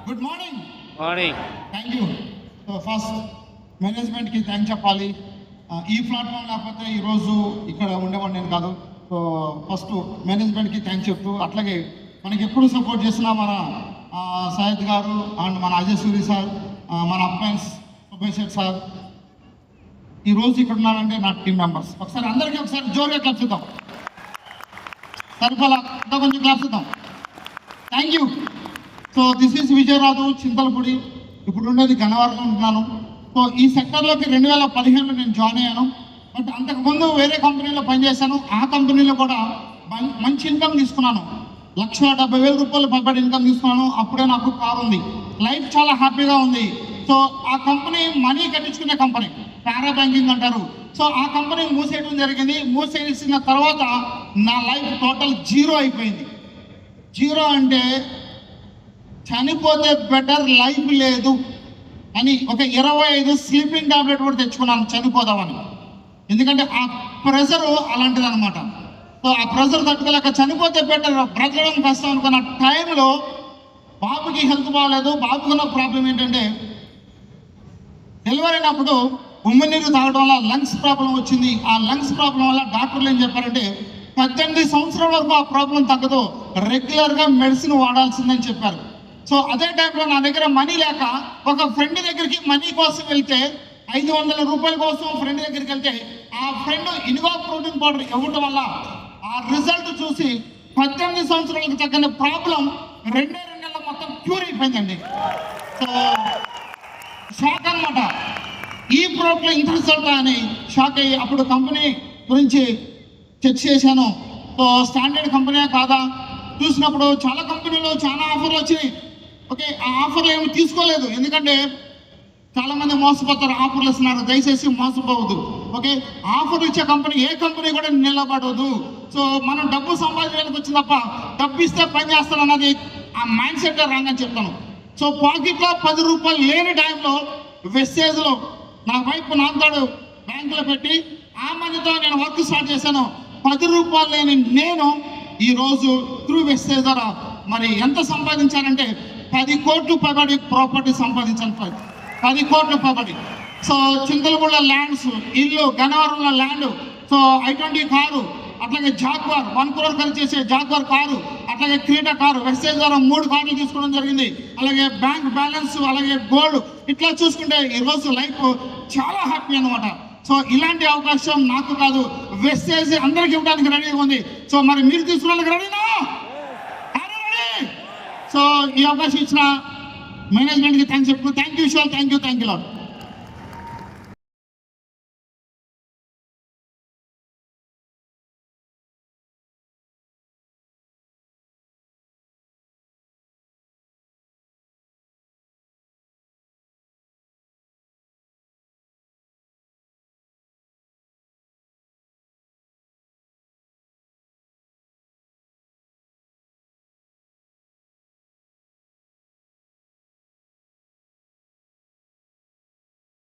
Good morning. Morning. Thank you. So first మేనేజ్మెంట్కి thank చెప్పాలి. ఈ ప్లాట్ఫామ్ లేకపోతే ఈరోజు ఇక్కడ ఉండేవాడిని నేను కాదు. సో ఫస్ట్ మేనేజ్మెంట్కి థ్యాంక్ చెప్తూ, అట్లాగే మనకి ఎప్పుడు సపోర్ట్ చేసిన మన సయ్యద్ గారు అండ్ మన అజయ్ సూరి సార్, మన అప్లయన్స్ సుభేష్ శెట్ సార్, ఈరోజు ఇక్కడ ఉన్నారంటే నా టీం మెంబర్స్. ఒకసారి అందరికీ ఒకసారి జోరుగా క్లాప్స్ ఇద్దాం. సరిపలా ఇంకా కొంచెం క్లాప్స్ ఇద్దాం. Thank you. So this is Vijayaraju, Chintalapudi. ఇప్పుడు ఉండేది గన్నవరంలో ఉంటున్నాను. సో ఈ సెక్టర్లోకి 2015లో నేను జాయిన్ అయ్యాను. బట్ అంతకుముందు వేరే కంపెనీలో పనిచేశాను. ఆ కంపెనీలో కూడా మంచి ఇన్కమ్ తీసుకున్నాను. 1,70,000 రూపాయలు పైబడి ఇన్కమ్ తీసుకున్నాను. అప్పుడే నాకు కారు ఉంది. లైఫ్ చాలా హ్యాపీగా ఉంది. సో ఆ కంపెనీ మనీ కట్టించుకునే కంపెనీ, పారా బ్యాంకింగ్ అంటారు. సో ఆ కంపెనీ మూసేయడం జరిగింది. మూసేసిన తర్వాత నా లైఫ్ టోటల్ జీరో అయిపోయింది. జీరో అంటే చనిపోతే బెటర్, లైఫ్ లేదు అని ఒక 25 స్లీపింగ్ టాబ్లెట్ కూడా తెచ్చుకున్నాను చనిపోదామని. ఎందుకంటే ఆ ప్రెషర్ అలాంటిది అనమాట. సో ఆ ప్రెషర్ తట్టుకోలేక చనిపోతే బెటర్, బ్రతకడం కష్టం అనుకున్న టైంలో బాబుకి హెల్త్ బాగాలేదు. బాబుకున్న ప్రాబ్లం ఏంటంటే డెలివరీ అయినప్పుడు ఉమ్మి నీరు తాగడం వల్ల లంగ్స్ ప్రాబ్లం వచ్చింది. ఆ లంగ్స్ ప్రాబ్లం వల్ల డాక్టర్లు ఏం చెప్పారంటే 18 సంవత్సరాల వరకు ఆ ప్రాబ్లం తగ్గదు, రెగ్యులర్గా మెడిసిన్ వాడాల్సిందని చెప్పారు. సో అదే టైంలో నా దగ్గర మనీ లేక ఒక ఫ్రెండ్ దగ్గరికి మనీ కోసం వెళ్తే 500 రూపాయల కోసం ఫ్రెండ్ దగ్గరికి వెళ్తే ఆ ఫ్రెండ్ ఇనుగో ప్రోటీన్ పౌడర్ ఇవ్వటం వల్ల ఆ రిజల్ట్ చూసి 18 సంవత్సరాలకు తగ్గని ప్రాబ్లం 2 నెలల మొత్తం క్యూర్ అయిపోయిందండి. సో షాక్ అనమాట. ఈ ప్రోడక్ట్లో ఇంత రిజల్ట్ అని షాక్ అయ్యి అప్పుడు కంపెనీ గురించి చెక్ చేశాను. సో స్టాండర్డ్ కంపెనీ కాదా చూసినప్పుడు చాలా కంపెనీలు చాలా ఆఫర్లు వచ్చినాయి. ఓకే, ఆ ఆఫర్లు ఏమి తీసుకోలేదు, ఎందుకంటే చాలామంది మోసపోతారు, ఆఫర్లు ఇస్తున్నారు. దయచేసి మోసపోవద్దు. ఓకే, ఆఫర్లు ఇచ్చే కంపెనీ ఏ కంపెనీ కూడా నిలబడదు. సో మనం డబ్బు సంపాదించడానికి వచ్చింది తప్ప డబ్బు ఇస్తే పని చేస్తానన్నది ఆ మైండ్ సెట్ రాంగ్ అని చెప్తాను. సో పాకెట్లో 10 రూపాయలు లేని టైంలో వెస్టేజ్లో నా వైపు నాంతాడు బ్యాంకులో పెట్టి ఆ మనీతో నేను వర్క్ స్టార్ట్ చేశాను. 10 రూపాయలు లేని నేను ఈరోజు త్రూ వెస్టేజ్ ద్వారా మరి ఎంత సంపాదించానంటే 10 కోట్లు పైబడి ప్రాపర్టీ సంపాదించాను. 10 కోట్లు పైబడి. సో చింతలపూడిలో ల్యాండ్స్, ఇల్లు, గన్నవరంలో ల్యాండ్, సో I-20 కారు, అట్లాగే జాగ్వార్ 1 crore ఖర్చు చేసే జాగ్వార్ కారు, అట్లాగే క్రీడా కారు, వెస్టేజ్ ద్వారా 3 కార్లు తీసుకోవడం జరిగింది. అలాగే బ్యాంక్ బ్యాలెన్స్, అలాగే గోల్డ్. ఇట్లా చూసుకుంటే ఈరోజు లైఫ్ చాలా హ్యాపీ అనమాట. సో ఇలాంటి అవకాశం నాకు కాదు, వెస్టేజ్ అందరికి ఇవ్వడానికి రెడీగా ఉంది. సో మరి మీరు తీసుకోవడానికి రెడీనా? సో ఈ అవకాశం ఇచ్చిన మేనేజ్మెంట్కి థ్యాంక్స్ చెప్తూ thank you shawl, thank you lot.